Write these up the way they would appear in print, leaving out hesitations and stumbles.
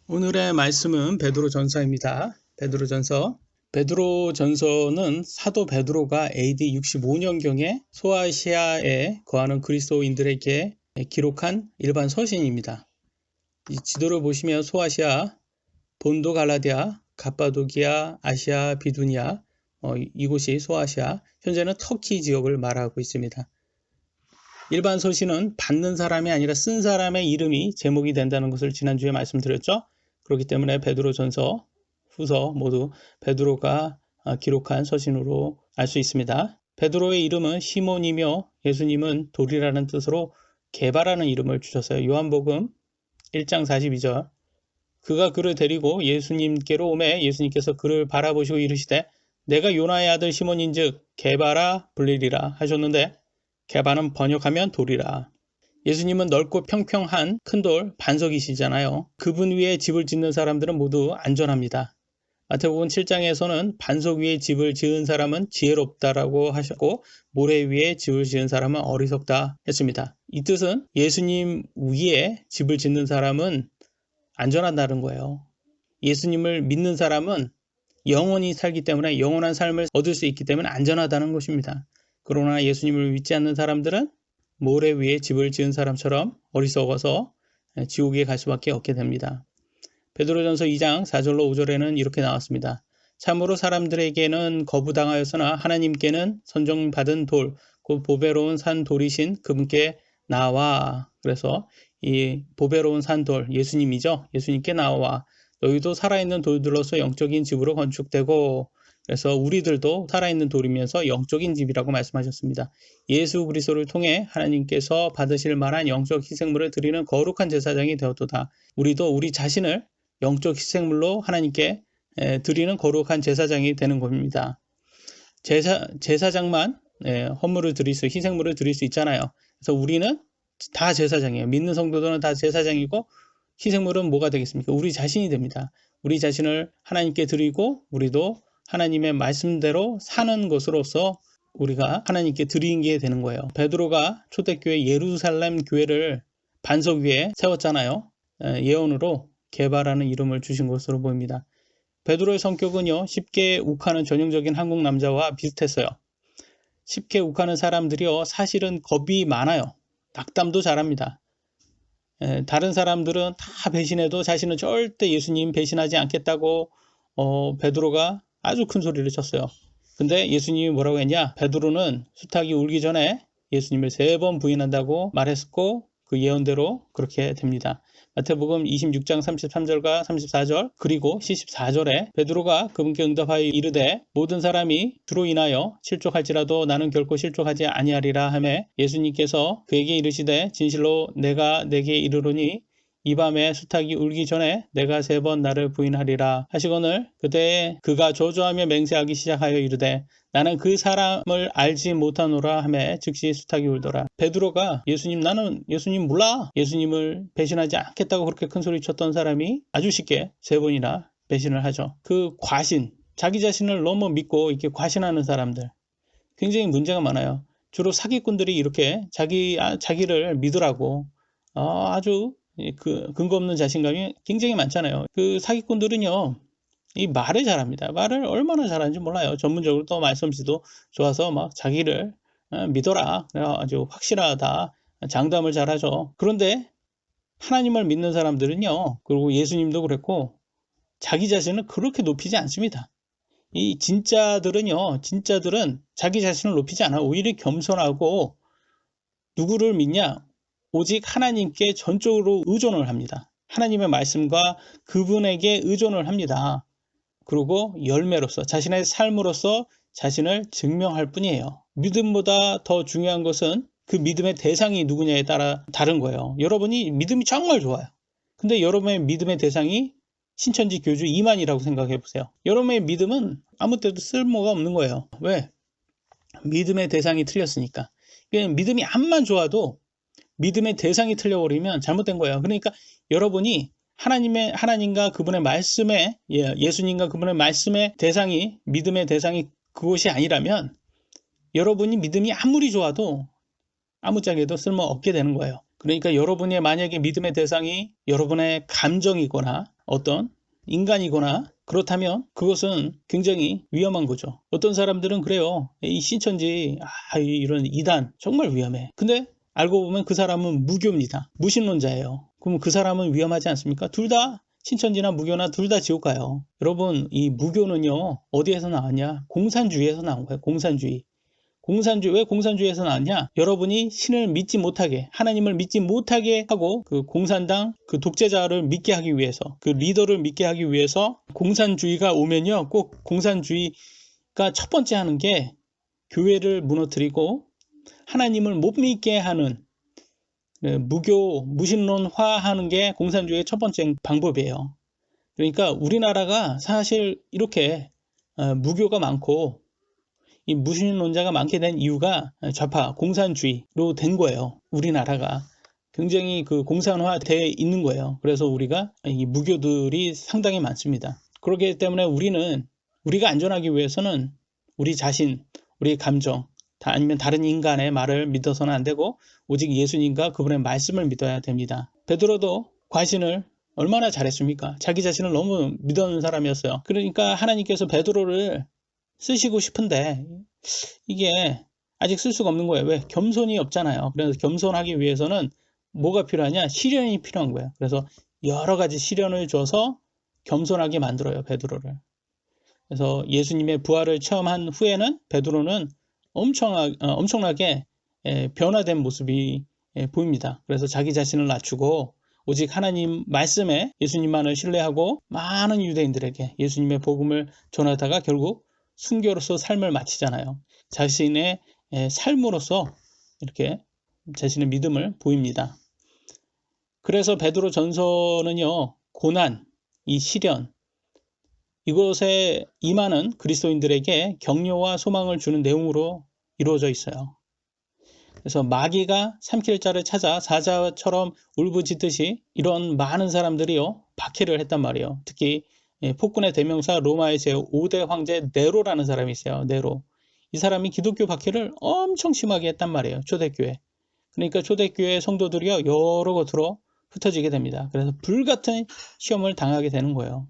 오늘의 말씀은 베드로전서입니다. 베드로전서는 사도 베드로가 AD 65년경에 소아시아에 거하는 그리스도인들에게 기록한 일반 서신입니다. 이 지도를 보시면 소아시아, 본도 갈라디아, 갑바도기아, 아시아, 비두니아, 이곳이 소아시아, 현재는 터키 지역을 말하고 있습니다. 일반 서신은 받는 사람이 아니라 쓴 사람의 이름이 제목이 된다는 것을 지난주에 말씀드렸죠. 그렇기 때문에 베드로전서, 후서 모두 베드로가 기록한 서신으로 알 수 있습니다. 베드로의 이름은 시몬이며 예수님은 돌이라는 뜻으로 게바라는 이름을 주셨어요. 요한복음 1장 42절. 그가 그를 데리고 예수님께로 오매 예수님께서 그를 바라보시고 이르시되 내가 요나의 아들 시몬인즉 게바라 불리리라 하셨는데 게바는 번역하면 돌이라. 예수님은 넓고 평평한 큰 돌 반석이시잖아요. 그분 위에 집을 짓는 사람들은 모두 안전합니다. 마태복음 7장에서는 반석 위에 집을 지은 사람은 지혜롭다라고 하셨고 모래 위에 집을 지은 사람은 어리석다 했습니다. 이 뜻은 예수님 위에 집을 짓는 사람은 안전하다는 거예요. 예수님을 믿는 사람은 영원히 살기 때문에 영원한 삶을 얻을 수 있기 때문에 안전하다는 것입니다. 그러나 예수님을 믿지 않는 사람들은 모래 위에 집을 지은 사람처럼 어리석어서 지옥에 갈 수밖에 없게 됩니다. 베드로전서 2장 4절로 5절에는 이렇게 나왔습니다. 참으로 사람들에게는 거부당하였으나 하나님께는 선정받은 돌, 곧 보배로운 산 돌이신 그분께 나와. 그래서 이 보배로운 산 돌, 예수님이죠. 예수님께 나와. 너희도 살아있는 돌들로서 영적인 집으로 건축되고, 그래서 우리들도 살아있는 돌이면서 영적인 집이라고 말씀하셨습니다. 예수 그리스도를 통해 하나님께서 받으실 만한 영적 희생물을 드리는 거룩한 제사장이 되었도다. 우리도 우리 자신을 영적 희생물로 하나님께 드리는 거룩한 제사장이 되는 겁니다. 제사장만 헌물을 드릴 수, 희생물을 드릴 수 있잖아요. 그래서 우리는 다 제사장이에요. 믿는 성도들은 다 제사장이고 희생물은 뭐가 되겠습니까? 우리 자신이 됩니다. 우리 자신을 하나님께 드리고 우리도 하나님의 말씀대로 사는 것으로서 우리가 하나님께 드리게 되는 거예요. 베드로가 초대교회 예루살렘 교회를 반석 위에 세웠잖아요. 예언으로 게바라는 이름을 주신 것으로 보입니다. 베드로의 성격은요, 쉽게 욱하는 전형적인 한국 남자와 비슷했어요. 쉽게 욱하는 사람들이요, 사실은 겁이 많아요. 낙담도 잘합니다. 다른 사람들은 다 배신해도 자신은 절대 예수님 배신하지 않겠다고 베드로가 아주 큰 소리를 쳤어요. 근데 예수님이 뭐라고 했냐? 베드로는 수탉이 울기 전에 예수님을 3번 부인한다고 말했고 그 예언대로 그렇게 됩니다. 마태복음 26장 33절과 34절 그리고 74절에 베드로가 그분께 응답하여 이르되 모든 사람이 주로 인하여 실족할지라도 나는 결코 실족하지 아니하리라 하매 예수님께서 그에게 이르시되 진실로 내가 내게 이르노니 이 밤에 수탉이 울기 전에 내가 3번 나를 부인하리라 하시거늘 그때 그가 저주하며 맹세하기 시작하여 이르되 나는 그 사람을 알지 못하노라 하매 즉시 수탉이 울더라. 베드로가 나는 예수님 몰라. 예수님을 배신하지 않겠다고 그렇게 큰 소리 쳤던 사람이 아주 쉽게 3번이나 배신을 하죠. 그 과신, 자기 자신을 너무 믿고 이렇게 과신하는 사람들 굉장히 문제가 많아요. 주로 사기꾼들이 이렇게 자기를 믿으라고 아주 그 근거 없는 자신감이 굉장히 많잖아요. 그 사기꾼들은요, 이 말을 잘합니다. 말을 얼마나 잘하는지 몰라요. 전문적으로 또 말솜씨도 좋아서 막 자기를 믿어라. 아주 확실하다. 장담을 잘하죠. 그런데 하나님을 믿는 사람들은요, 그리고 예수님도 그랬고, 자기 자신을 그렇게 높이지 않습니다. 이 진짜들은 자기 자신을 높이지 않아요. 오히려 겸손하고 누구를 믿냐? 오직 하나님께 전적으로 의존을 합니다. 하나님의 말씀과 그분에게 의존을 합니다. 그리고 열매로서 자신의 삶으로서 자신을 증명할 뿐이에요. 믿음보다 더 중요한 것은 그 믿음의 대상이 누구냐에 따라 다른 거예요. 여러분이 믿음이 정말 좋아요. 근데 여러분의 믿음의 대상이 신천지 교주 이만희라고 생각해 보세요. 여러분의 믿음은 아무 때도 쓸모가 없는 거예요. 왜? 믿음의 대상이 틀렸으니까. 믿음이 암만 좋아도 믿음의 대상이 틀려버리면 잘못된 거예요. 그러니까 여러분이 하나님과 그분의 말씀에, 예수님과 그분의 말씀의 대상이, 믿음의 대상이 그것이 아니라면 여러분이 믿음이 아무리 좋아도 아무짝에도 쓸모없게 되는 거예요. 그러니까 여러분의 만약에 믿음의 대상이 여러분의 감정이거나 어떤 인간이거나 그렇다면 그것은 굉장히 위험한 거죠. 어떤 사람들은 그래요. 이 신천지, 이런 이단 정말 위험해. 근데 알고 보면 그 사람은 무교입니다. 무신론자예요. 그럼 그 사람은 위험하지 않습니까? 둘 다 신천지나 무교나 둘 다 지옥 가요. 여러분, 이 무교는요, 어디에서 나왔냐? 공산주의에서 나온 거예요. 공산주의. 왜 공산주의에서 나왔냐? 여러분이 신을 믿지 못하게, 하나님을 믿지 못하게 하고 그 공산당 그 독재자를 믿게 하기 위해서, 그 리더를 믿게 하기 위해서 공산주의가 오면요, 꼭 공산주의가 첫 번째 하는 게 교회를 무너뜨리고 하나님을 못 믿게 하는, 무교, 무신론화하는 게 공산주의의 첫 번째 방법이에요. 그러니까 우리나라가 사실 이렇게 무교가 많고 이 무신론자가 많게 된 이유가 좌파 공산주의로 된 거예요. 우리나라가 굉장히 그 공산화되어 있는 거예요. 그래서 우리가 이 무교들이 상당히 많습니다. 그렇기 때문에 우리가 안전하기 위해서는 우리 자신, 우리 감정, 아니면 다른 인간의 말을 믿어서는 안 되고 오직 예수님과 그분의 말씀을 믿어야 됩니다. 베드로도 과신을 얼마나 잘했습니까? 자기 자신을 너무 믿었는 사람이었어요. 그러니까 하나님께서 베드로를 쓰시고 싶은데 이게 아직 쓸 수가 없는 거예요. 왜? 겸손이 없잖아요. 그래서 겸손하기 위해서는 뭐가 필요하냐? 시련이 필요한 거예요. 그래서 여러 가지 시련을 줘서 겸손하게 만들어요, 베드로를. 그래서 예수님의 부활을 체험한 후에는 베드로는 엄청나게 변화된 모습이 보입니다. 그래서 자기 자신을 낮추고 오직 하나님 말씀에 예수님만을 신뢰하고 많은 유대인들에게 예수님의 복음을 전하다가 결국 순교로서 삶을 마치잖아요. 자신의 삶으로서 이렇게 자신의 믿음을 보입니다. 그래서 베드로 전서는요, 고난, 이 시련, 이것에 임하는 그리스도인들에게 격려와 소망을 주는 내용으로 이루어져 있어요. 그래서 마귀가 삼킬 자를 찾아 사자처럼 울부짖듯이 이런 많은 사람들이요, 박해를 했단 말이에요. 특히 폭군의 대명사 로마의 제5대 황제 네로라는 사람이 있어요. 네로. 이 사람이 기독교 박해를 엄청 심하게 했단 말이에요. 초대교회. 그러니까 초대교회 성도들이요, 여러 곳으로 흩어지게 됩니다. 그래서 불같은 시험을 당하게 되는 거예요.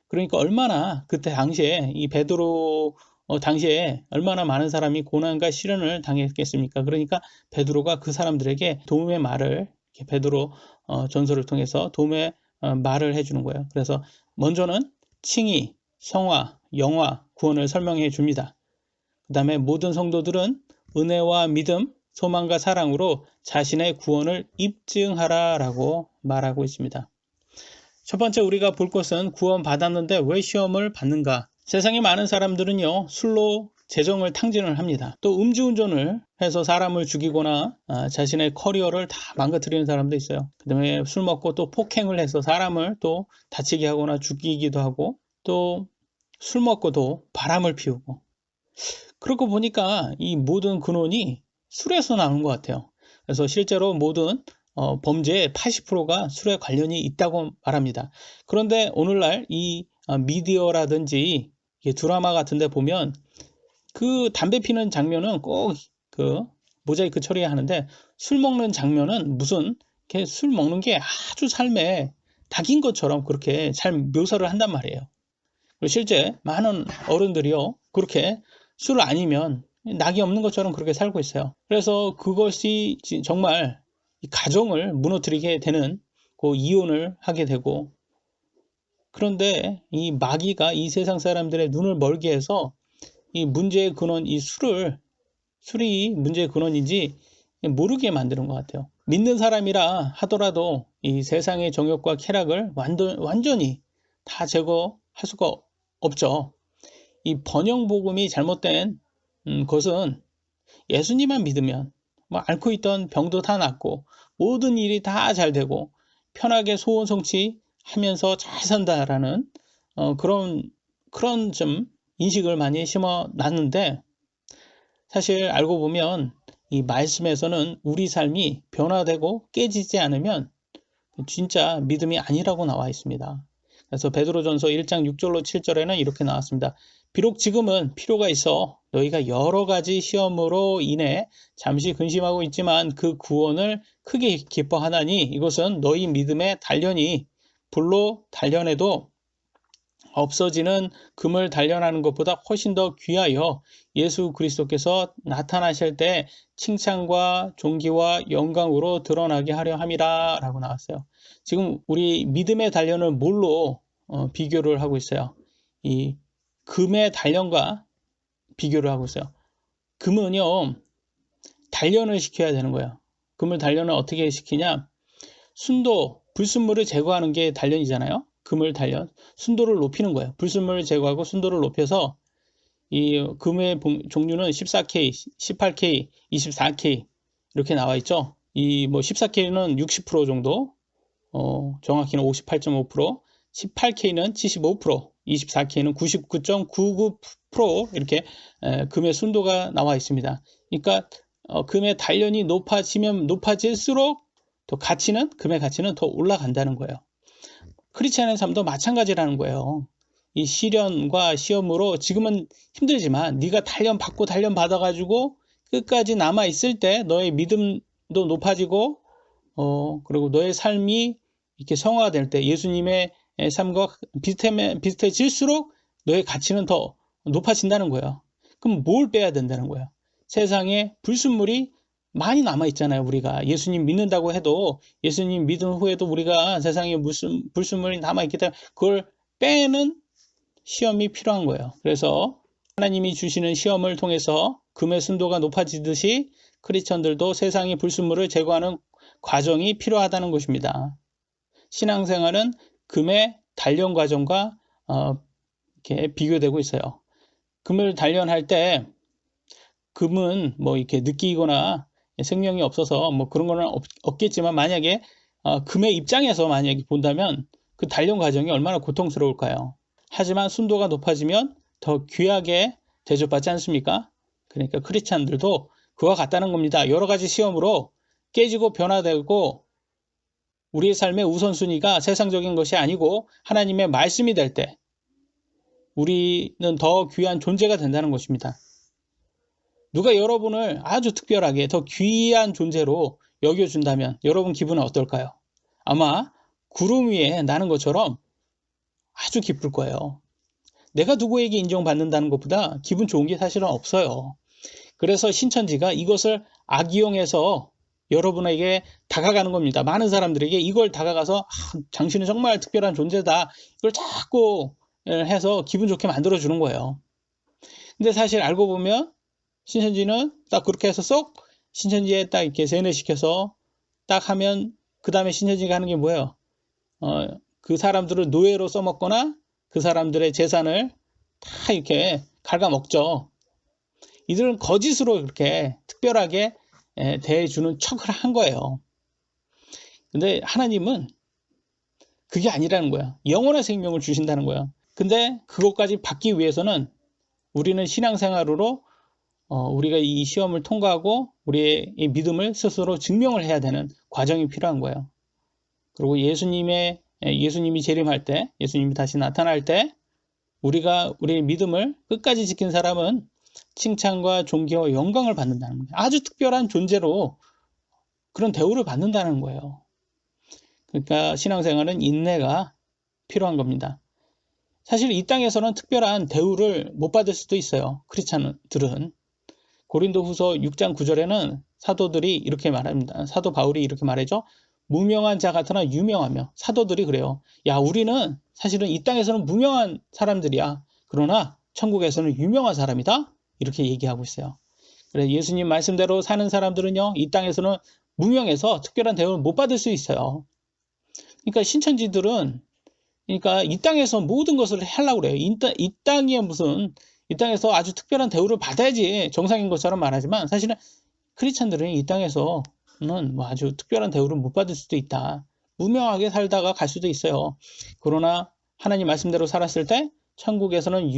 그러니까 얼마나 그때 당시에 이 베드로 당시에 얼마나 많은 사람이 고난과 시련을 당했겠습니까? 그러니까 베드로가 그 사람들에게 도움의 말을, 베드로 전서를 통해서 도움의 말을 해주는 거예요. 그래서 먼저는 칭의, 성화, 영화, 구원을 설명해 줍니다. 그 다음에 모든 성도들은 은혜와 믿음, 소망과 사랑으로 자신의 구원을 입증하라라고 말하고 있습니다. 첫 번째 우리가 볼 것은 구원 받았는데 왜 시험을 받는가? 세상에 많은 사람들은요, 술로 재정을 탕진을 합니다. 또 음주운전을 해서 사람을 죽이거나 자신의 커리어를 다 망가뜨리는 사람도 있어요. 그 다음에 술 먹고 또 폭행을 해서 사람을 또 다치게 하거나 죽이기도 하고, 또 술 먹고도 바람을 피우고. 그러고 보니까 이 모든 근원이 술에서 나오는 것 같아요. 그래서 실제로 모든 범죄의 80%가 술에 관련이 있다고 말합니다. 그런데 오늘날 이 미디어라든지 드라마 같은 데 보면 그 담배 피는 장면은 꼭 그 모자이크 처리하는데 술 먹는 장면은 무슨 술 먹는 게 아주 삶의 닭인 것처럼 그렇게 잘 묘사를 한단 말이에요. 그리고 실제 많은 어른들이요, 그렇게 술 아니면 낙이 없는 것처럼 그렇게 살고 있어요. 그래서 그것이 정말 가정을 무너뜨리게 되는, 그 이혼을 하게 되고. 그런데 이 마귀가 이 세상 사람들의 눈을 멀게 해서 이 문제의 근원, 이 술이 문제의 근원인지 모르게 만드는 것 같아요. 믿는 사람이라 하더라도 이 세상의 정욕과 쾌락을 완전히 다 제거할 수가 없죠. 이 번영복음이 잘못된 것은 예수님만 믿으면 앓고 있던 병도 다 낫고 모든 일이 다 잘 되고 편하게 소원 성취하면서 잘 산다라는 그런 좀 인식을 많이 심어 놨는데, 사실 알고 보면 이 말씀에서는 우리 삶이 변화되고 깨지지 않으면 진짜 믿음이 아니라고 나와 있습니다. 그래서 베드로전서 1장 6절로 7절에는 이렇게 나왔습니다. 비록 지금은 필요가 있어 너희가 여러 가지 시험으로 인해 잠시 근심하고 있지만 그 구원을 크게 기뻐하나니 이것은 너희 믿음의 단련이 불로 단련해도 없어지는 금을 단련하는 것보다 훨씬 더 귀하여 예수 그리스도께서 나타나실 때 칭찬과 존귀와 영광으로 드러나게 하려 함이라 라고 나왔어요. 지금 우리 믿음의 단련을 뭘로 비교를 하고 있어요? 이 금의 단련과 비교를 하고 있어요. 금은요, 단련을 시켜야 되는 거예요. 금을 단련을 어떻게 시키냐? 순도, 불순물을 제거하는 게 단련이잖아요. 금을 단련, 순도를 높이는 거예요. 불순물을 제거하고 순도를 높여서 이 금의 종류는 14K, 18K, 24K 이렇게 나와 있죠. 이 뭐 14K는 60% 정도, 정확히는 58.5%, 18K는 75%, 24K는 99.99% 이렇게 금의 순도가 나와 있습니다. 그러니까 금의 단련이 높아지면 높아질수록 또 금의 가치는 더 올라간다는 거예요. 크리스찬의 삶도 마찬가지라는 거예요. 이 시련과 시험으로 지금은 힘들지만 네가 단련 받아가지고 끝까지 남아 있을 때 너의 믿음도 높아지고 그리고 너의 삶이 이렇게 성화될 때 예수님의 삶과 비슷해질수록 너의 가치는 더 높아진다는 거예요. 그럼 뭘 빼야 된다는 거예요? 세상에 불순물이 많이 남아 있잖아요. 우리가 예수님 믿는다고 해도 예수님 믿은 후에도 우리가 세상에 무슨 불순물이 남아 있기 때문에 그걸 빼는 시험이 필요한 거예요. 그래서 하나님이 주시는 시험을 통해서 금의 순도가 높아지듯이 크리스천들도 세상의 불순물을 제거하는 과정이 필요하다는 것입니다. 신앙생활은 금의 단련 과정과 이렇게 비교되고 있어요. 금을 단련할 때 금은 뭐 이렇게 느끼거나 생명이 없어서 뭐 그런 거는 없겠지만 만약에 금의 입장에서 만약에 본다면 그 단련 과정이 얼마나 고통스러울까요? 하지만 순도가 높아지면 더 귀하게 대접받지 않습니까? 그러니까 크리스찬들도 그와 같다는 겁니다. 여러 가지 시험으로 깨지고 변화되고 우리의 삶의 우선순위가 세상적인 것이 아니고 하나님의 말씀이 될 때 우리는 더 귀한 존재가 된다는 것입니다. 누가 여러분을 아주 특별하게 더 귀한 존재로 여겨준다면 여러분 기분은 어떨까요? 아마 구름 위에 나는 것처럼 아주 기쁠 거예요. 내가 누구에게 인정받는다는 것보다 기분 좋은 게 사실은 없어요. 그래서 신천지가 이것을 악이용해서 여러분에게 다가가는 겁니다. 많은 사람들에게 이걸 다가가서 당신은 정말 특별한 존재다. 이걸 자꾸 해서 기분 좋게 만들어주는 거예요. 근데 사실 알고 보면 신천지는 딱 그렇게 해서 쏙 신천지에 딱 이렇게 세뇌시켜서 딱 하면 그 다음에 신천지가 하는 게 뭐예요? 그 사람들을 노예로 써먹거나 그 사람들의 재산을 다 이렇게 갉아먹죠. 이들은 거짓으로 그렇게 특별하게 대해주는 척을 한 거예요. 근데 하나님은 그게 아니라는 거야. 영원한 생명을 주신다는 거야. 근데 그것까지 받기 위해서는 우리는 신앙생활으로 우리가 이 시험을 통과하고 우리의 이 믿음을 스스로 증명을 해야 되는 과정이 필요한 거예요. 그리고 예수님이 재림할 때, 예수님이 다시 나타날 때 우리가 우리의 믿음을 끝까지 지킨 사람은 칭찬과 존귀와 영광을 받는다는 거예요. 아주 특별한 존재로 그런 대우를 받는다는 거예요. 그러니까 신앙생활은 인내가 필요한 겁니다. 사실 이 땅에서는 특별한 대우를 못 받을 수도 있어요. 크리스찬들은. 고린도후서 6장 9절에는 사도들이 이렇게 말합니다. 사도 바울이 이렇게 말하죠. 무명한 자 같으나 유명하며. 사도들이 그래요. 야, 우리는 사실은 이 땅에서는 무명한 사람들이야. 그러나 천국에서는 유명한 사람이다. 이렇게 얘기하고 있어요. 그래서 예수님 말씀대로 사는 사람들은요, 이 땅에서는 무명해서 특별한 대우를 못 받을 수 있어요. 그러니까 신천지들은 그러니까 이 땅에서 모든 것을 하려고 그래요. 이 땅에서 아주 특별한 대우를 받아야지 정상인 것처럼 말하지만 사실은 크리스찬들은 이 땅에서는 뭐 아주 특별한 대우를 못 받을 수도 있다. 무명하게 살다가 갈 수도 있어요. 그러나 하나님 말씀대로 살았을 때 천국에서는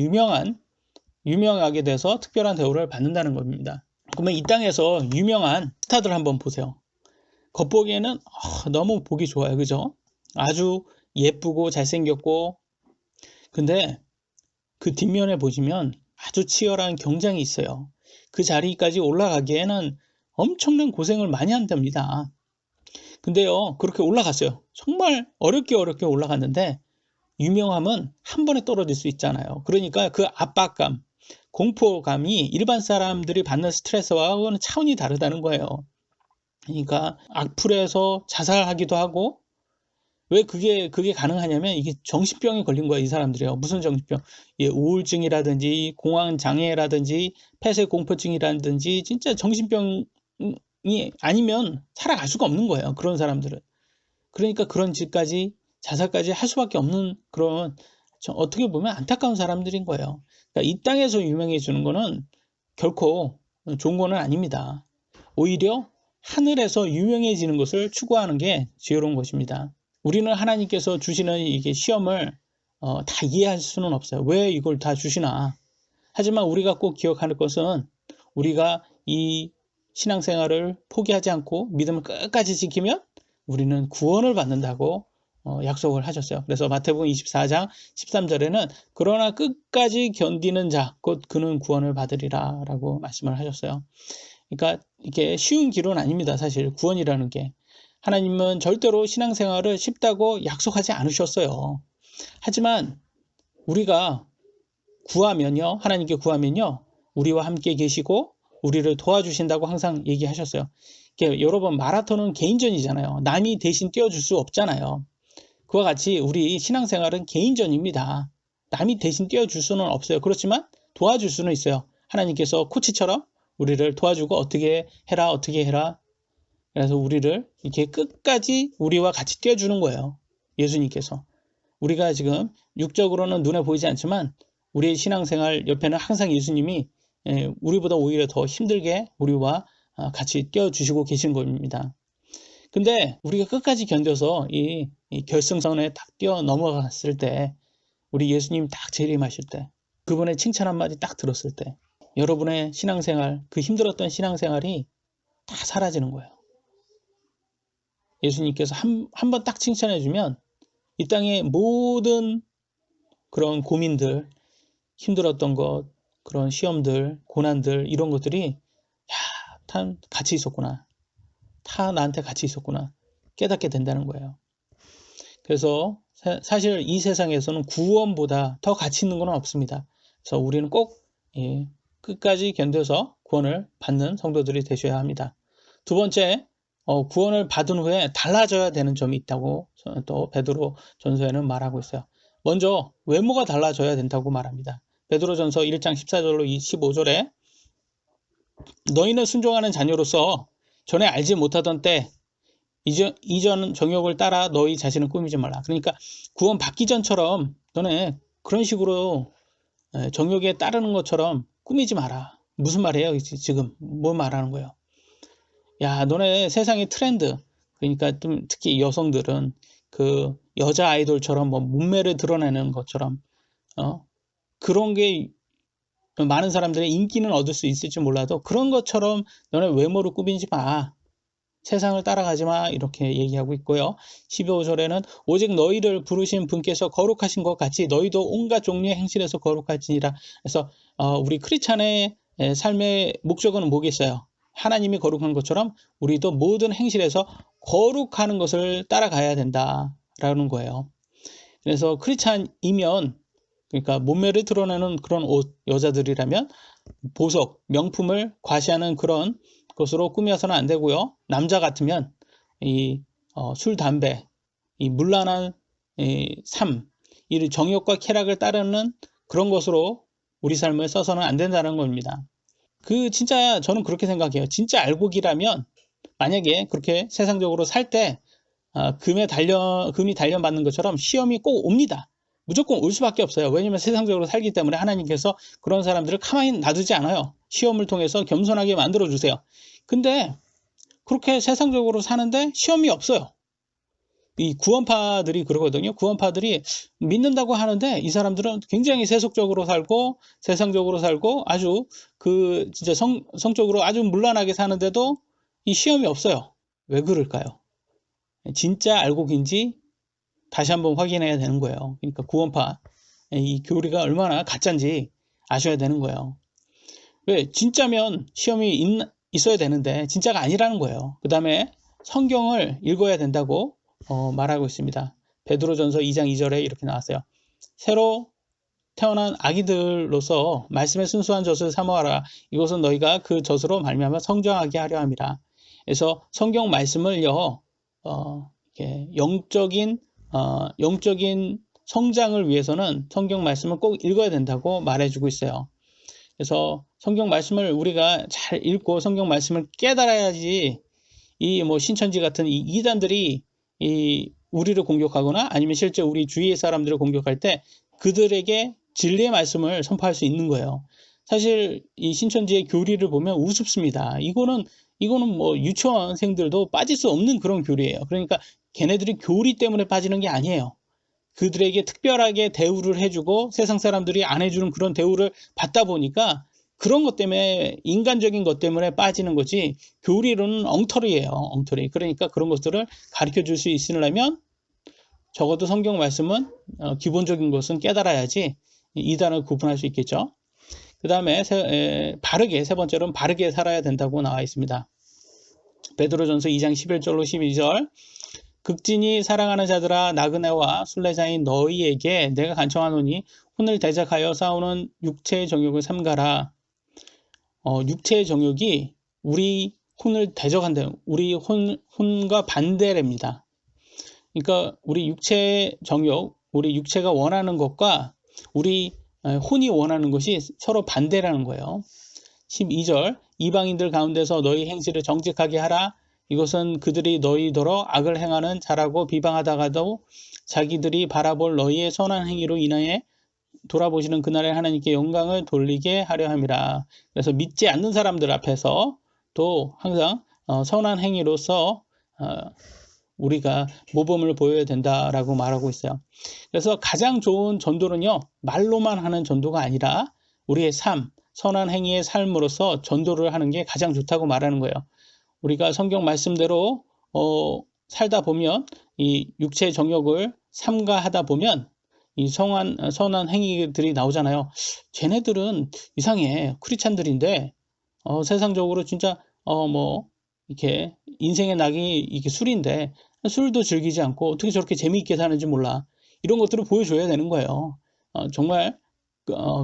유명하게 돼서 특별한 대우를 받는다는 겁니다. 그러면 이 땅에서 유명한 스타들 한번 보세요. 겉보기에는 너무 보기 좋아요. 그죠? 아주 예쁘고 잘생겼고 근데 그 뒷면에 보시면 아주 치열한 경쟁이 있어요. 그 자리까지 올라가기에는 엄청난 고생을 많이 한답니다. 근데요, 그렇게 올라갔어요. 정말 어렵게 올라갔는데 유명함은 한 번에 떨어질 수 있잖아요. 그러니까 그 압박감, 공포감이 일반 사람들이 받는 스트레스와는 차원이 다르다는 거예요. 그러니까 악플에서 자살하기도 하고, 왜 그게 가능하냐면 이게 정신병에 걸린 거야, 이 사람들이요. 무슨 정신병? 예, 우울증이라든지 공황장애라든지 폐쇄공포증이라든지 진짜 정신병이 아니면 살아갈 수가 없는 거예요. 그런 사람들은. 그러니까 그런 짓까지 자살까지 할 수밖에 없는 그런 어떻게 보면 안타까운 사람들인 거예요. 그러니까 이 땅에서 유명해지는 거는 결코 좋은 거는 아닙니다. 오히려 하늘에서 유명해지는 것을 추구하는 게 지혜로운 것입니다. 우리는 하나님께서 주시는 이게 시험을 다 이해할 수는 없어요. 왜 이걸 다 주시나. 하지만 우리가 꼭 기억할 것은 우리가 이 신앙생활을 포기하지 않고 믿음을 끝까지 지키면 우리는 구원을 받는다고 약속을 하셨어요. 그래서 마태복음 24장 13절에는 그러나 끝까지 견디는 자 곧 그는 구원을 받으리라 라고 말씀을 하셨어요. 그러니까 이게 쉬운 길은 아닙니다. 사실 구원이라는 게. 하나님은 절대로 신앙생활을 쉽다고 약속하지 않으셨어요. 하지만 우리가 구하면요, 하나님께 구하면요, 우리와 함께 계시고 우리를 도와주신다고 항상 얘기하셨어요. 여러분, 마라톤은 개인전이잖아요. 남이 대신 뛰어줄 수 없잖아요. 그와 같이 우리 신앙생활은 개인전입니다. 남이 대신 뛰어줄 수는 없어요. 그렇지만 도와줄 수는 있어요. 하나님께서 코치처럼 우리를 도와주고 어떻게 해라. 그래서 우리를 이렇게 끝까지 우리와 같이 뛰어주는 거예요. 예수님께서. 우리가 지금 육적으로는 눈에 보이지 않지만 우리의 신앙생활 옆에는 항상 예수님이 우리보다 오히려 더 힘들게 우리와 같이 뛰어주시고 계신 겁니다. 근데 우리가 끝까지 견뎌서 이 결승선에 딱 뛰어 넘어갔을 때, 우리 예수님 딱 재림하실 때, 그분의 칭찬 한마디 딱 들었을 때 여러분의 신앙생활, 그 힘들었던 신앙생활이 다 사라지는 거예요. 예수님께서 한 번 딱 칭찬해주면 이 땅의 모든 그런 고민들, 힘들었던 것, 그런 시험들, 고난들, 이런 것들이 다 같이 있었구나. 다 나한테 같이 있었구나. 깨닫게 된다는 거예요. 그래서 사실 이 세상에서는 구원보다 더 가치 있는 건 없습니다. 그래서 우리는 꼭 끝까지 견뎌서 구원을 받는 성도들이 되셔야 합니다. 두 번째, 구원을 받은 후에 달라져야 되는 점이 있다고 또 베드로 전서에는 말하고 있어요. 먼저 외모가 달라져야 된다고 말합니다. 베드로 전서 1장 14절로 25절에 너희는 순종하는 자녀로서 전에 알지 못하던 때 이전 정욕을 따라 너희 자신을 꾸미지 말라. 그러니까 구원 받기 전처럼 너네 그런 식으로 정욕에 따르는 것처럼 꾸미지 마라. 무슨 말이에요? 지금 뭐 말하는 거예요? 야, 너네 세상의 트렌드, 그러니까 좀 특히 여성들은 그 여자 아이돌처럼 뭐 몸매를 드러내는 것처럼 그런 게 많은 사람들의 인기는 얻을 수 있을지 몰라도 그런 것처럼 너네 외모를 꾸미지 마. 세상을 따라가지 마. 이렇게 얘기하고 있고요. 15절에는 오직 너희를 부르신 분께서 거룩하신 것 같이 너희도 온갖 종류의 행실에서 거룩할지니라. 그래서 우리 크리스찬의 삶의 목적은 뭐겠어요? 하나님이 거룩한 것처럼 우리도 모든 행실에서 거룩하는 것을 따라가야 된다라는 거예요. 그래서 크리스찬이면, 그러니까 몸매를 드러내는 그런 옷, 여자들이라면 보석, 명품을 과시하는 그런 것으로 꾸며서는 안 되고요. 남자 같으면 술, 담배, 이 문란한 삶, 이 정욕과 쾌락을 따르는 그런 것으로 우리 삶을 써서는 안 된다는 겁니다. 진짜 저는 그렇게 생각해요. 진짜 알곡이라면 만약에 그렇게 세상적으로 살 때 금이 단련받는 것처럼 시험이 꼭 옵니다. 무조건 올 수밖에 없어요. 왜냐하면 세상적으로 살기 때문에 하나님께서 그런 사람들을 가만히 놔두지 않아요. 시험을 통해서 겸손하게 만들어주세요. 근데 그렇게 세상적으로 사는데 시험이 없어요. 이 구원파들이 그러거든요. 구원파들이 믿는다고 하는데 이 사람들은 굉장히 세속적으로 살고 세상적으로 살고 아주 진짜 성적으로 아주 문란하게 사는데도 이 시험이 없어요. 왜 그럴까요? 진짜 알곡인지 다시 한번 확인해야 되는 거예요. 그러니까 구원파 이 교리가 얼마나 가짜인지 아셔야 되는 거예요. 왜? 진짜면 시험이 있어야 되는데 진짜가 아니라는 거예요. 그 다음에 성경을 읽어야 된다고 말하고 있습니다. 베드로전서 2장 2절에 이렇게 나왔어요. 새로 태어난 아기들로서 말씀의 순수한 젖을 사모하라. 이것은 너희가 그 젖으로 말미암아 성장하게 하려 함이라. 그래서 성경 말씀을요, 영적인 성장을 위해서는 성경 말씀을 꼭 읽어야 된다고 말해주고 있어요. 그래서 성경 말씀을 우리가 잘 읽고 성경 말씀을 깨달아야지 이 신천지 같은 이 이단들이 우리를 공격하거나 아니면 실제 우리 주위의 사람들을 공격할 때 그들에게 진리의 말씀을 선포할 수 있는 거예요. 사실 이 신천지의 교리를 보면 우습습니다. 이거는 유치원생들도 빠질 수 없는 그런 교리예요. 그러니까 걔네들이 교리 때문에 빠지는 게 아니에요. 그들에게 특별하게 대우를 해주고 세상 사람들이 안 해주는 그런 대우를 받다 보니까 그런 것 때문에, 인간적인 것 때문에 빠지는 거지, 교리로는 엉터리예요. 엉터리. 그러니까 그런 것들을 가르쳐 줄 수 있으려면 적어도 성경 말씀은 기본적인 것은 깨달아야지 이단을 구분할 수 있겠죠. 그 다음에 세 번째로는 바르게 살아야 된다고 나와 있습니다. 베드로전서 2장 11절로 12절. 극진히 사랑하는 자들아, 나그네와 순례자인 너희에게 내가 간청하노니 혼을 대적하여 싸우는 육체의 정욕을 삼가라. 육체의 정욕이 우리 혼을 대적한다. 우리 혼과 반대랍니다. 그러니까 우리 육체의 정욕, 우리 육체가 원하는 것과 우리 혼이 원하는 것이 서로 반대라는 거예요. 12절. 이방인들 가운데서 너희 행실을 정직하게 하라. 이것은 그들이 너희더러 악을 행하는 자라고 비방하다가도 자기들이 바라볼 너희의 선한 행위로 인하여 돌아보시는 그날에 하나님께 영광을 돌리게 하려 함이라. 그래서 믿지 않는 사람들 앞에서 또 항상 선한 행위로서 우리가 모범을 보여야 된다라고 말하고 있어요. 그래서 가장 좋은 전도는요, 말로만 하는 전도가 아니라 우리의 삶, 선한 행위의 삶으로서 전도를 하는 게 가장 좋다고 말하는 거예요. 우리가 성경 말씀대로 살다 보면 이 육체의 정욕을 삼가하다 보면 이 선한 행위들이 나오잖아요. 쟤네들은 이상해. 크리스찬들인데 세상적으로 진짜 이렇게 인생의 낙이 이게 술인데 술도 즐기지 않고 어떻게 저렇게 재미있게 사는지 몰라. 이런 것들을 보여줘야 되는 거예요. 정말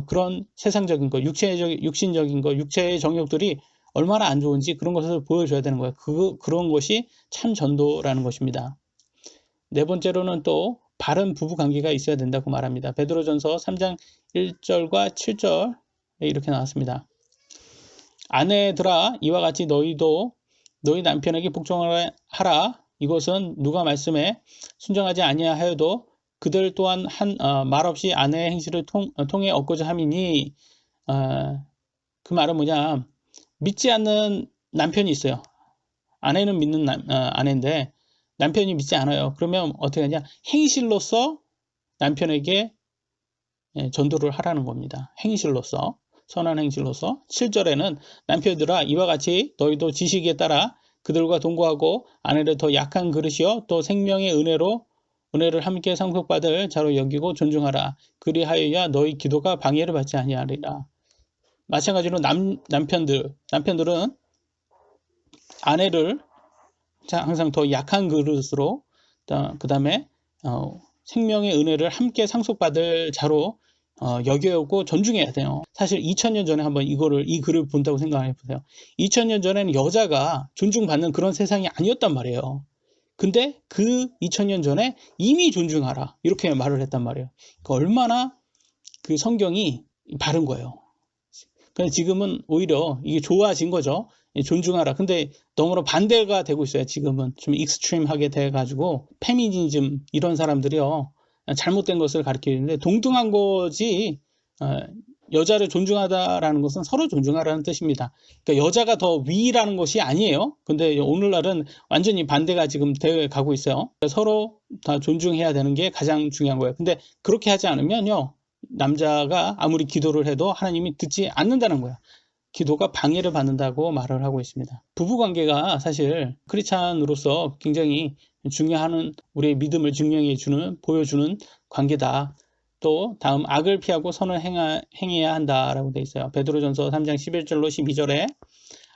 그런 세상적인 거, 육신적인 거, 육체의 정욕들이 얼마나 안 좋은지 그런 것을 보여줘야 되는 거예요. 그런 것이 참 전도라는 것입니다. 네 번째로는 또 바른 부부 관계가 있어야 된다고 말합니다. 베드로전서 3장 1절과 7절에 이렇게 나왔습니다. 아내들아, 이와 같이 너희도 너희 남편에게 복종하라. 이것은 누가 말씀에 순종하지 아니하여도 그들 또한 말없이 아내의 행실을 통해 얻고자 함이니, 그 말은 뭐냐, 믿지 않는 남편이 있어요. 아내는 믿는 아내인데 남편이 믿지 않아요. 그러면 어떻게 하냐, 행실로서 남편에게 전도를 하라는 겁니다. 행실로서, 선한 행실로서. 7절에는 남편들아, 이와 같이 너희도 지식에 따라 그들과 동거하고 아내를 더 약한 그릇이요 또 생명의 은혜를 함께 상속받을 자로 여기고 존중하라. 그리하여야 너희 기도가 방해를 받지 아니하리라. 마찬가지로 남편들은 아내를 항상 더 약한 그릇으로, 그 다음에 생명의 은혜를 함께 상속받을 자로 여겨야 하고 존중해야 돼요. 사실 2000년 전에 한번 이 글을 본다고 생각해 보세요. 2000년 전에는 여자가 존중받는 그런 세상이 아니었단 말이에요. 근데 그 2000년 전에 이미 존중하라 이렇게 말을 했단 말이에요. 그러니까 얼마나 그 성경이 바른 거예요. 근데 지금은 오히려 이게 좋아진 거죠. 존중하라. 근데 너무나 반대가 되고 있어요. 지금은 좀 익스트림하게 돼가지고 페미니즘 이런 사람들이요, 잘못된 것을 가르치는데 동등한 거지, 여자를 존중하다라는 것은 서로 존중하라는 뜻입니다. 그러니까 여자가 더 위라는 것이 아니에요. 근데 오늘날은 완전히 반대가 지금 되어 가고 있어요. 서로 다 존중해야 되는 게 가장 중요한 거예요. 근데 그렇게 하지 않으면요, 남자가 아무리 기도를 해도 하나님이 듣지 않는다는 거야. 기도가 방해를 받는다고 말을 하고 있습니다. 부부관계가 사실 크리스찬으로서 굉장히 중요한, 우리의 믿음을 보여주는 관계다. 또 다음, 악을 피하고 선을 행해야 한다라고 되어 있어요. 베드로전서 3장 11절로 12절에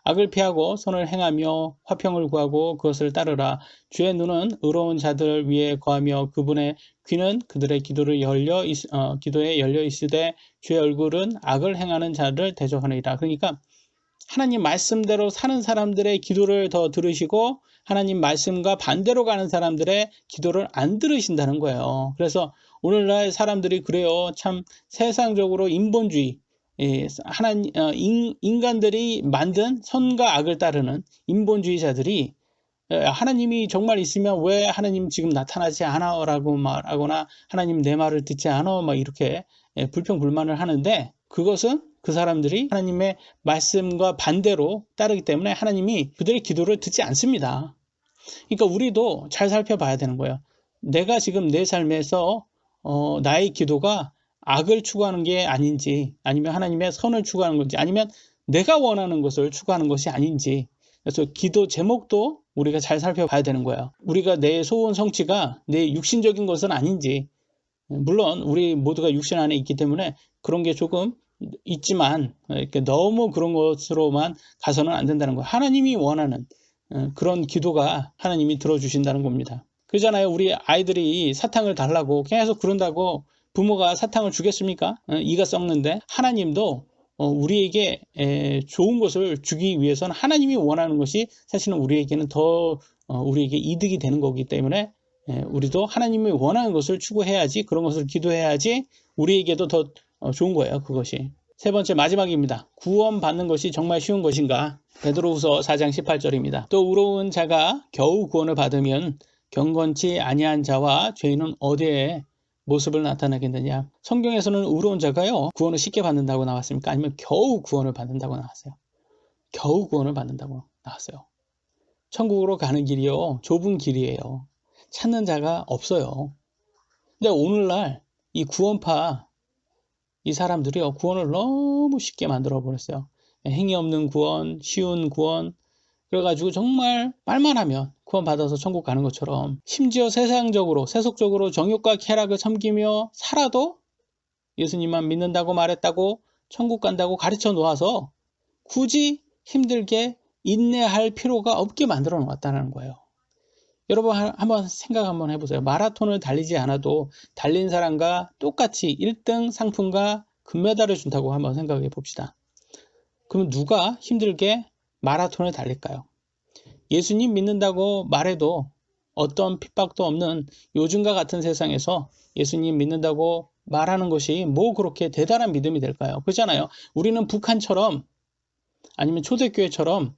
악을 피하고 선을 행하며 화평을 구하고 그것을 따르라. 주의 눈은 의로운 자들 위에 거하며 그분의 귀는 그들의 기도에 열려 있으되 주의 얼굴은 악을 행하는 자를 대적하느니라. 그러니까 하나님 말씀대로 사는 사람들의 기도를 더 들으시고 하나님 말씀과 반대로 가는 사람들의 기도를 안 들으신다는 거예요. 그래서 오늘날 사람들이 그래요. 참 세상적으로 인본주의, 인간들이 만든 선과 악을 따르는 인본주의자들이 하나님이 정말 있으면 왜 하나님 지금 나타나지 않아? 라고 말하거나 하나님 내 말을 듣지 않아? 막 이렇게 불평불만을 하는데 그것은 그 사람들이 하나님의 말씀과 반대로 따르기 때문에 하나님이 그들의 기도를 듣지 않습니다. 그러니까 우리도 잘 살펴봐야 되는 거예요. 내가 지금 내 삶에서 나의 기도가 악을 추구하는 게 아닌지 아니면 하나님의 선을 추구하는 건지 아니면 내가 원하는 것을 추구하는 것이 아닌지 그래서 기도 제목도 우리가 잘 살펴봐야 되는 거예요. 우리가 내 소원 성취가 내 육신적인 것은 아닌지 물론 우리 모두가 육신 안에 있기 때문에 그런 게 조금 있지만 이렇게 너무 그런 것으로만 가서는 안 된다는 거예요. 하나님이 원하는 그런 기도가 하나님이 들어주신다는 겁니다. 그러잖아요. 우리 아이들이 사탕을 달라고 계속 그런다고 부모가 사탕을 주겠습니까? 이가 썩는데 하나님도 우리에게 좋은 것을 주기 위해서는 하나님이 원하는 것이 사실은 우리에게는 더 우리에게 이득이 되는 거기 때문에 우리도 하나님이 원하는 것을 추구해야지 그런 것을 기도해야지 우리에게도 더 좋은 거예요. 그것이. 세 번째 마지막입니다. 구원받는 것이 정말 쉬운 것인가? 베드로후서 4장 18절입니다. 또 의로운 자가 겨우 구원을 받으면 경건치 아니한 자와 죄인은 어디에 모습을 나타내겠느냐? 성경에서는 의로운 자가요 구원을 쉽게 받는다고 나왔습니까? 아니면 겨우 구원을 받는다고 나왔어요? 겨우 구원을 받는다고 나왔어요. 천국으로 가는 길이요 좁은 길이에요. 찾는 자가 없어요. 근데 오늘날 이 구원파 이 사람들이요 구원을 너무 쉽게 만들어 버렸어요. 행위 없는 구원, 쉬운 구원 그래가지고 정말 말만 하면 구원 받아서 천국 가는 것처럼 심지어 세상적으로 세속적으로 정욕과 쾌락을 섬기며 살아도 예수님만 믿는다고 말했다고 천국 간다고 가르쳐 놓아서 굳이 힘들게 인내할 필요가 없게 만들어 놓았다는 거예요. 여러분 한번 생각 한번 해보세요. 마라톤을 달리지 않아도 달린 사람과 똑같이 1등 상품과 금메달을 준다고 한번 생각해 봅시다. 그럼 누가 힘들게 마라톤을 달릴까요? 예수님 믿는다고 말해도 어떤 핍박도 없는 요즘과 같은 세상에서 예수님 믿는다고 말하는 것이 뭐 그렇게 대단한 믿음이 될까요? 그렇잖아요. 우리는 북한처럼 아니면 초대교회처럼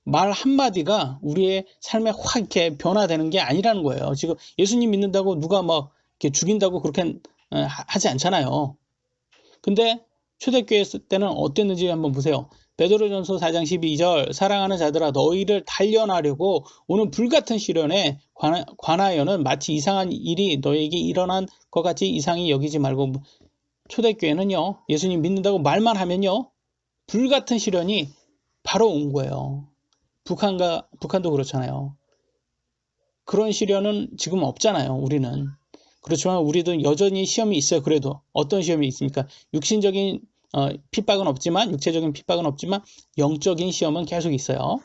말 한마디가 우리의 삶에 확 이렇게 변화되는 게 아니라는 거예요. 지금 예수님 믿는다고 누가 막 이렇게 죽인다고 그렇게 하지 않잖아요. 근데 초대교회 때는 어땠는지 한번 보세요. 베드로전서 4장 12절 사랑하는 자들아 너희를 단련하려고 오는 불같은 시련에 관하여는 마치 이상한 일이 너에게 일어난 것 같이 이상히 여기지 말고 초대교회는요 예수님 믿는다고 말만 하면요 불같은 시련이 바로 온 거예요. 북한도 그렇잖아요. 그런 시련은 지금 없잖아요. 우리는. 그렇지만 우리도 여전히 시험이 있어요. 그래도 어떤 시험이 있습니까? 육신적인 핍박은 없지만 육체적인 핍박은 없지만 영적인 시험은 계속 있어요.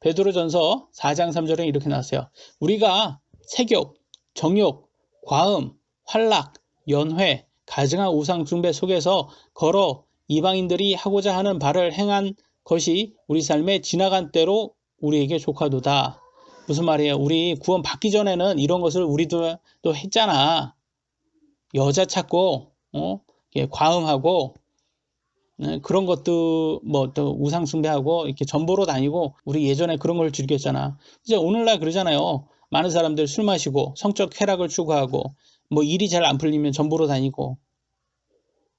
베드로전서 4장 3절에 이렇게 나왔어요. 우리가 색욕, 정욕, 과음, 활락, 연회, 가증한 우상 숭배 속에서 걸어 이방인들이 하고자 하는 바를 행한 것이 우리 삶에 지나간 때로 우리에게 조카도다. 무슨 말이에요? 우리 구원 받기 전에는 이런 것을 우리도 또 했잖아. 여자 찾고 과음하고 그런 것도 뭐 또 우상 숭배하고 이렇게 전보로 다니고 우리 예전에 그런 걸 즐겼잖아. 이제 오늘날 그러잖아요. 많은 사람들 술 마시고 성적 쾌락을 추구하고 뭐 일이 잘 안 풀리면 전보로 다니고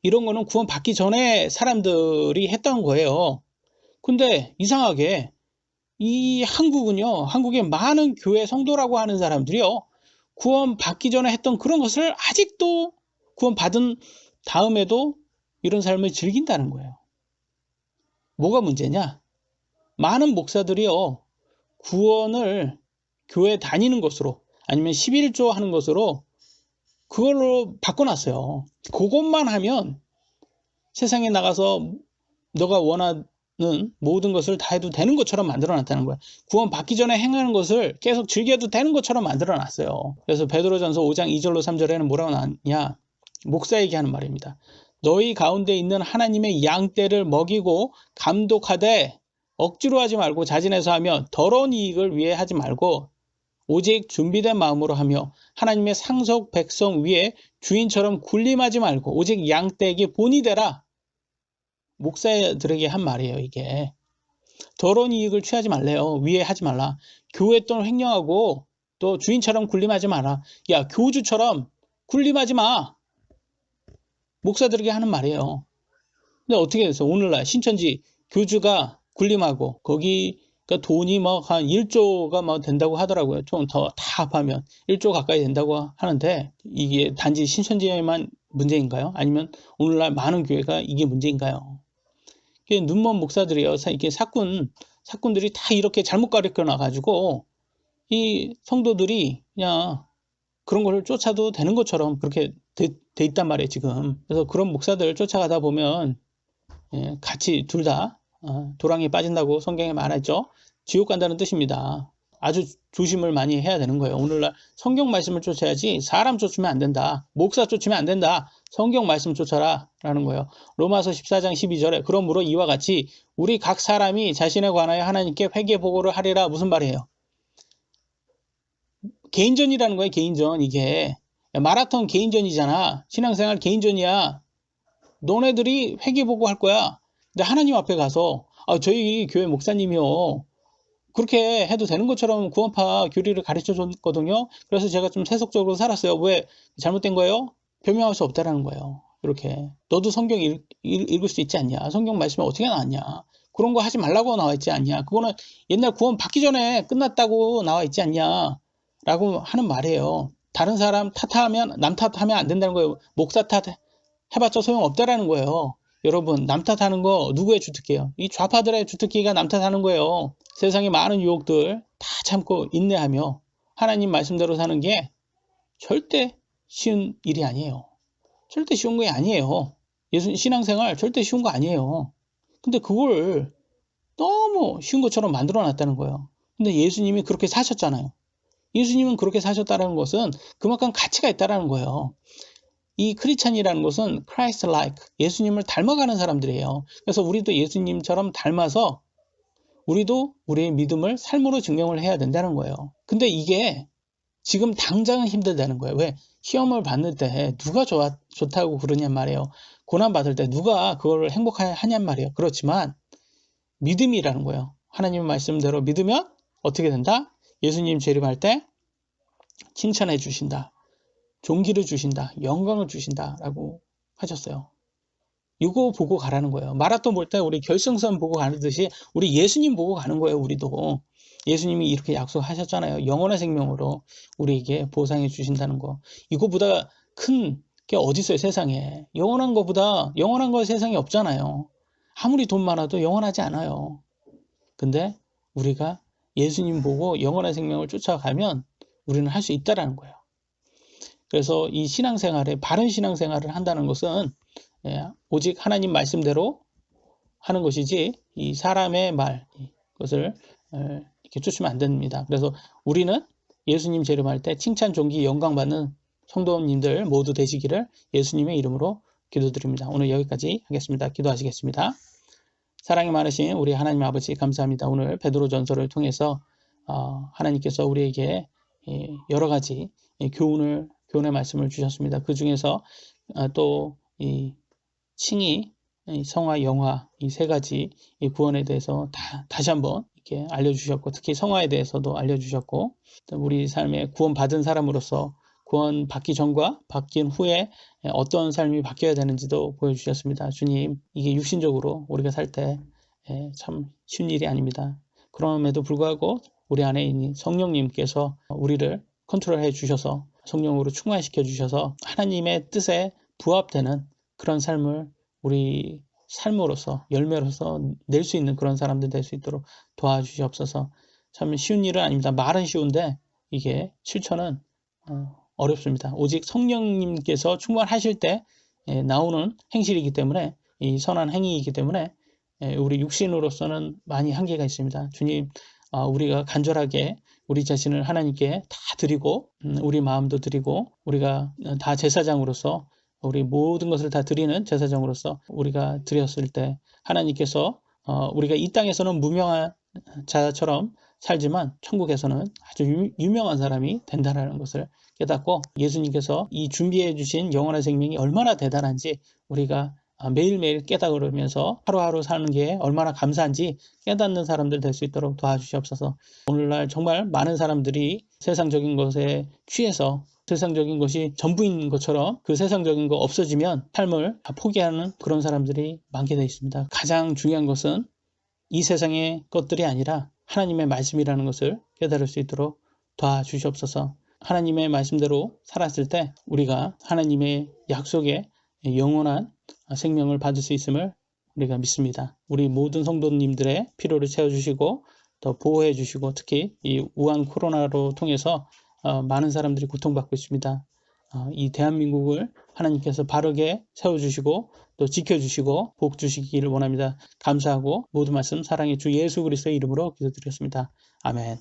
이런 거는 구원 받기 전에 사람들이 했던 거예요. 근데 이상하게 이 한국은요, 한국의 많은 교회 성도라고 하는 사람들이요, 구원 받기 전에 했던 그런 것을 아직도 구원 받은 다음에도 이런 삶을 즐긴다는 거예요. 뭐가 문제냐? 많은 목사들이요, 구원을 교회 다니는 것으로 아니면 11조 하는 것으로 그걸로 바꿔놨어요. 그것만 하면 세상에 나가서 너가 모든 것을 다 해도 되는 것처럼 만들어 놨다는 거야. 구원 받기 전에 행하는 것을 계속 즐겨도 되는 것처럼 만들어 놨어요. 그래서 베드로전서 5장 2절로 3절에는 뭐라고 나왔냐? 목사에게 하는 말입니다. 너희 가운데 있는 하나님의 양떼를 먹이고 감독하되 억지로 하지 말고 자진해서 하며 더러운 이익을 위해 하지 말고 오직 준비된 마음으로 하며 하나님의 상속 백성 위에 주인처럼 군림하지 말고 오직 양떼에게 본이 되라. 목사들에게 한 말이에요. 이게 더러운 이익을 취하지 말래요. 위에 하지 말라. 교회 돈을 횡령하고 또 주인처럼 군림하지 마라. 야, 교주처럼 군림하지 마. 목사들에게 하는 말이에요. 근데 어떻게 됐어? 오늘날 신천지 교주가 군림하고 거기 돈이 막 한 1조가 막 된다고 하더라고요. 좀 더 다 합하면 1조 가까이 된다고 하는데 이게 단지 신천지에만 문제인가요? 아니면 오늘날 많은 교회가 이게 문제인가요? 눈먼 목사들이요. 이렇게 사꾼들이 다 이렇게 잘못 가르쳐 놔가지고 이 성도들이 그냥 그런 걸 쫓아도 되는 것처럼 그렇게 돼 있단 말이에요, 지금. 그래서 그런 목사들 쫓아가다 보면 같이 둘 다 도랑에 빠진다고 성경에 말했죠. 지옥 간다는 뜻입니다. 아주 조심을 많이 해야 되는 거예요. 오늘날 성경 말씀을 쫓아야지 사람 쫓으면 안 된다. 목사 쫓으면 안 된다. 성경 말씀 쫓아라 라는 거예요. 로마서 14장 12절에 그러므로 이와 같이 우리 각 사람이 자신에 관하여 하나님께 회개 보고를 하리라. 무슨 말이에요? 개인전이라는 거예요. 개인전. 이게 마라톤 개인전이잖아. 신앙생활 개인전이야. 너네들이 회개 보고 할 거야. 근데 하나님 앞에 가서 저희 교회 목사님이요. 그렇게 해도 되는 것처럼 구원파 교리를 가르쳐 줬거든요. 그래서 제가 좀 세속적으로 살았어요. 왜 잘못된 거예요? 변명할 수 없다라는 거예요. 이렇게 너도 성경 읽을 수 있지 않냐? 성경 말씀이 어떻게 나왔냐? 그런 거 하지 말라고 나와 있지 않냐? 그거는 옛날 구원 받기 전에 끝났다고 나와 있지 않냐? 라고 하는 말이에요. 다른 사람 탓하면 남 탓하면 안 된다는 거예요. 목사 탓 해봤자 소용없다라는 거예요. 여러분 남 탓하는 거 누구의 주특기예요? 이 좌파들의 주특기가 남 탓하는 거예요. 세상의 많은 유혹들 다 참고 인내하며 하나님 말씀대로 사는 게 절대 쉬운 일이 아니에요. 절대 쉬운 게 아니에요. 신앙생활 절대 쉬운 거 아니에요. 근데 그걸 너무 쉬운 것처럼 만들어 놨다는 거예요. 근데 예수님이 그렇게 사셨잖아요. 예수님은 그렇게 사셨다는 것은 그만큼 가치가 있다는 거예요. 이 크리스찬이라는 것은 Christ-like, 예수님을 닮아가는 사람들이에요. 그래서 우리도 예수님처럼 닮아서 우리도 우리의 믿음을 삶으로 증명을 해야 된다는 거예요. 근데 이게 지금 당장은 힘들다는 거예요. 왜? 시험을 받는 때 누가 좋다고 그러냔 말이에요. 고난 받을 때 누가 그걸 행복하냔 말이에요. 그렇지만 믿음이라는 거예요. 하나님의 말씀대로 믿으면 어떻게 된다? 예수님 재림할 때 칭찬해 주신다. 존귀를 주신다. 영광을 주신다. 라고 하셨어요. 이거 보고 가라는 거예요. 마라톤 볼 때 우리 결승선 보고 가는 듯이 우리 예수님 보고 가는 거예요. 우리도. 예수님이 이렇게 약속하셨잖아요. 영원한 생명으로 우리에게 보상해 주신다는 거. 이거보다 큰 게 어디 있어요, 세상에. 영원한 거 세상에 없잖아요. 아무리 돈 많아도 영원하지 않아요. 근데 우리가 예수님 보고 영원한 생명을 쫓아가면 우리는 할 수 있다라는 거예요. 그래서 이 신앙생활에 바른 신앙생활을 한다는 것은 오직 하나님 말씀대로 하는 것이지 이 사람의 말 그것을 이렇게 쫓으면 안 됩니다. 그래서 우리는 예수님 재림할 때 칭찬, 존귀, 영광 받는 성도님들 모두 되시기를 예수님의 이름으로 기도드립니다. 오늘 여기까지 하겠습니다. 기도하시겠습니다. 사랑이 많으신 우리 하나님 아버지 감사합니다. 오늘 베드로전서를 통해서 하나님께서 우리에게 여러 가지 교훈의 말씀을 주셨습니다. 그 중에서 또 이 칭의, 성화, 영화 이 세 가지 이 구원에 대해서 다시 한번 이렇게 알려주셨고 특히 성화에 대해서도 알려주셨고 우리 삶에 구원받은 사람으로서 구원 받기 전과 받긴 후에 어떤 삶이 바뀌어야 되는지도 보여주셨습니다. 주님, 이게 육신적으로 우리가 살 때 참 쉬운 일이 아닙니다. 그럼에도 불구하고 우리 안에 있는 성령님께서 우리를 컨트롤해 주셔서 성령으로 충만시켜 주셔서 하나님의 뜻에 부합되는 그런 삶을 우리 삶으로서 열매로서 낼 수 있는 그런 사람들 될 수 있도록 도와주시옵소서. 참 쉬운 일은 아닙니다. 말은 쉬운데 이게 실천은 어렵습니다. 오직 성령님께서 충만하실 때 나오는 행실이기 때문에 이 선한 행위이기 때문에 우리 육신으로서는 많이 한계가 있습니다. 주님, 우리가 간절하게 우리 자신을 하나님께 다 드리고 우리 마음도 드리고 우리가 다 제사장으로서 우리 모든 것을 다 드리는 제사장으로서 우리가 드렸을 때 하나님께서 우리가 이 땅에서는 무명한 자처럼 살지만 천국에서는 아주 유명한 사람이 된다는 것을 깨닫고 예수님께서 이 준비해 주신 영원한 생명이 얼마나 대단한지 우리가 매일매일 깨달으면서 하루하루 사는 게 얼마나 감사한지 깨닫는 사람들 될 수 있도록 도와주시옵소서. 오늘날 정말 많은 사람들이 세상적인 것에 취해서 세상적인 것이 전부인 것처럼 그 세상적인 거 없어지면 삶을 다 포기하는 그런 사람들이 많게 되어 있습니다. 가장 중요한 것은 이 세상의 것들이 아니라 하나님의 말씀이라는 것을 깨달을 수 있도록 도와주시옵소서. 하나님의 말씀대로 살았을 때 우리가 하나님의 약속에 영원한 생명을 받을 수 있음을 우리가 믿습니다. 우리 모든 성도님들의 필요를 채워주시고 더 보호해 주시고 특히 이 우한 코로나로 통해서 많은 사람들이 고통받고 있습니다. 이 대한민국을 하나님께서 바르게 세워주시고 또 지켜주시고 복 주시기를 원합니다. 감사하고 모든 말씀 사랑의 주 예수 그리스도의 이름으로 기도드렸습니다. 아멘.